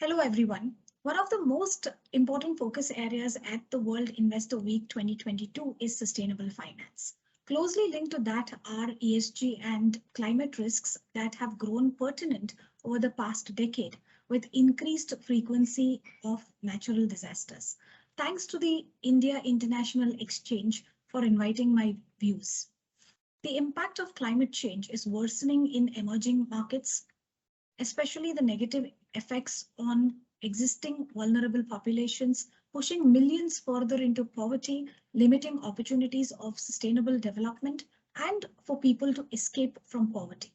Hello, everyone. One of the most important focus areas at the World Investor Week 2022 is sustainable finance. Closely linked to that are ESG and climate risks that have grown pertinent over the past decade with increased frequency of natural disasters. Thanks to the India International Exchange for inviting my views. The impact of climate change is worsening in emerging markets, especially the negative effects on existing vulnerable populations, pushing millions further into poverty, limiting opportunities of sustainable development, and for people to escape from poverty.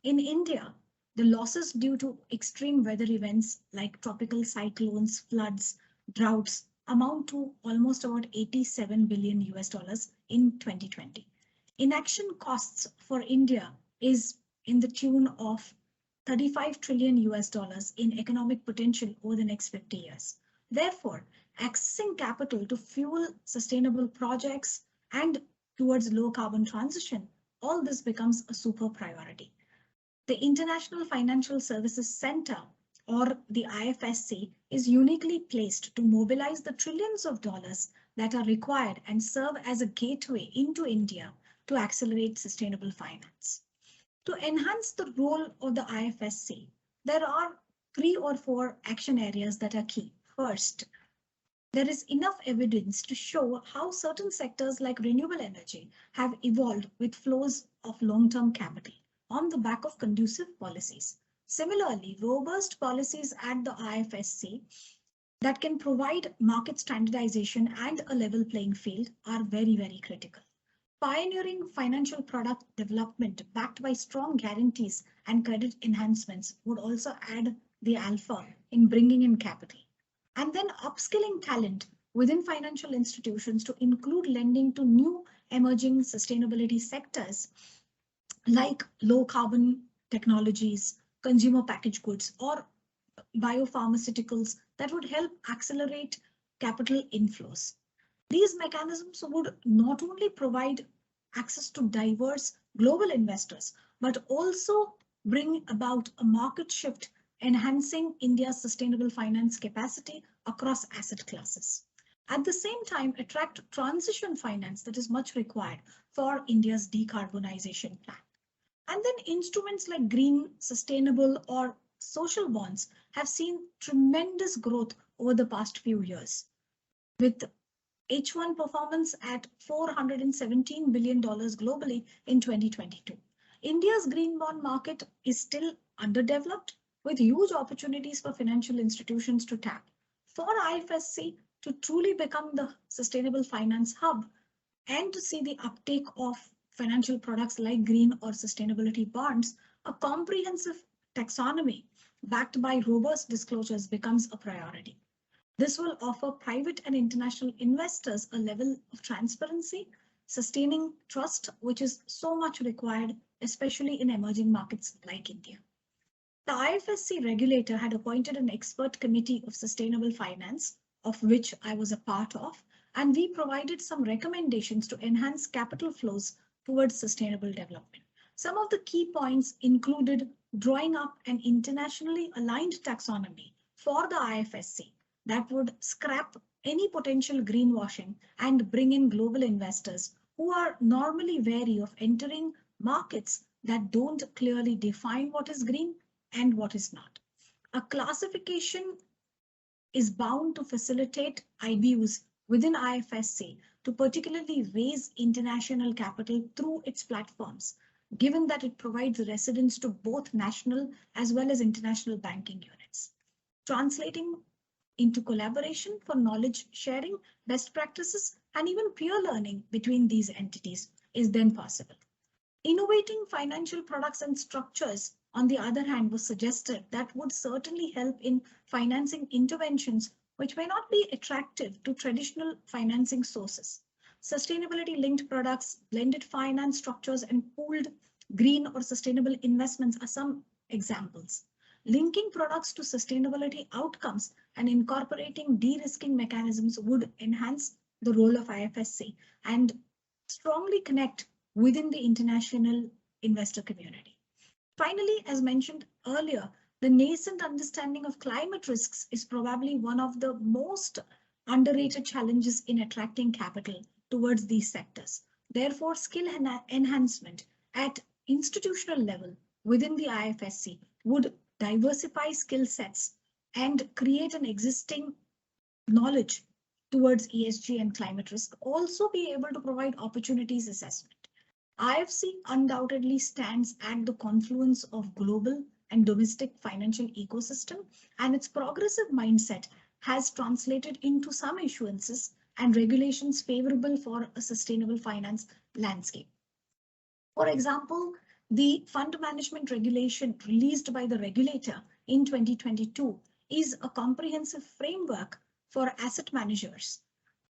In India, the losses due to extreme weather events like tropical cyclones, floods, droughts amount to almost about 87 billion US dollars in 2020. Inaction costs for India is in the tune of 35 trillion US dollars in economic potential over the next 50 years. Therefore, accessing capital to fuel sustainable projects and towards low carbon transition, all this becomes a super priority. The International Financial Services Center, or the IFSC, is uniquely placed to mobilize the trillions of dollars that are required and serve as a gateway into India to accelerate sustainable finance. To enhance the role of the IFSC, there are 3 or 4 action areas that are key. First, there is enough evidence to show how certain sectors like renewable energy have evolved with flows of long-term capital on the back of conducive policies. Similarly, robust policies at the IFSC that can provide market standardization and a level playing field are very, very critical. Pioneering financial product development backed by strong guarantees and credit enhancements would also add the alpha in bringing in capital. And then upskilling talent within financial institutions to include lending to new emerging sustainability sectors like low carbon technologies, consumer packaged goods, or biopharmaceuticals that would help accelerate capital inflows. These mechanisms would not only provide access to diverse global investors, but also bring about a market shift, enhancing India's sustainable finance capacity across asset classes. At the same time, attract transition finance that is much required for India's decarbonization plan. And then instruments like green, sustainable, or social bonds have seen tremendous growth over the past few years, with H1 performance at $417 billion globally in 2022. India's green bond market is still underdeveloped with huge opportunities for financial institutions to tap. For IFSC to truly become the sustainable finance hub and to see the uptake of financial products like green or sustainability bonds, a comprehensive taxonomy backed by robust disclosures becomes a priority. This will offer private and international investors a level of transparency, sustaining trust, which is so much required, especially in emerging markets like India. The IFSC regulator had appointed an expert committee of sustainable finance, of which I was a part of, and we provided some recommendations to enhance capital flows towards sustainable development. Some of the key points included drawing up an internationally aligned taxonomy for the IFSC that would scrap any potential greenwashing and bring in global investors who are normally wary of entering markets that don't clearly define what is green and what is not. A classification is bound to facilitate IBUs within IFSC to particularly raise international capital through its platforms, given that it provides residence to both national as well as international banking units. Translating into collaboration for knowledge sharing, best practices, and even peer learning between these entities is then possible. Innovating financial products and structures, on the other hand, was suggested that would certainly help in financing interventions which may not be attractive to traditional financing sources. Sustainability-linked products, blended finance structures, and pooled green or sustainable investments are some examples. Linking products to sustainability outcomes and incorporating de-risking mechanisms would enhance the role of IFSC and strongly connect within the international investor community. Finally, as mentioned earlier, The nascent understanding of climate risks is probably one of the most underrated challenges in attracting capital towards these sectors. Therefore, skill enhancement at institutional level within the IFSC would diversify skill sets and create an existing knowledge towards ESG and climate risk, also be able to provide opportunities assessment. IFC undoubtedly stands at the confluence of global and domestic financial ecosystem, and its progressive mindset has translated into some issuances and regulations favorable for a sustainable finance landscape. For example, the fund management regulation released by the regulator in 2022 is a comprehensive framework for asset managers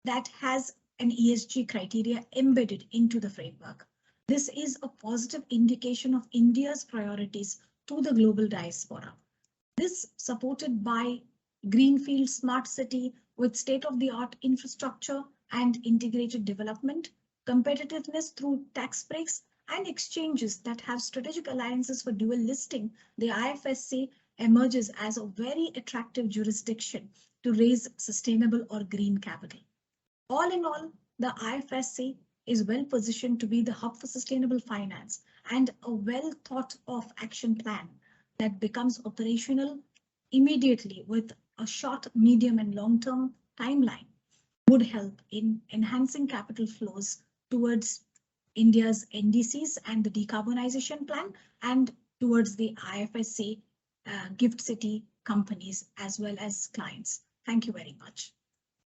that has an ESG criteria embedded into the framework. This is a positive indication of India's priorities to the global diaspora. This supported by Greenfield Smart City with state-of-the-art infrastructure and integrated development, competitiveness through tax breaks, and exchanges that have strategic alliances for dual listing, the IFSC emerges as a very attractive jurisdiction to raise sustainable or green capital. All in all, the IFSC is well positioned to be the hub for sustainable finance, and a well thought of action plan that becomes operational immediately with a short, medium, and long term timeline would help in enhancing capital flows towards India's NDCs and the decarbonization plan, and towards the IFSC gift city companies as well as clients. Thank you very much.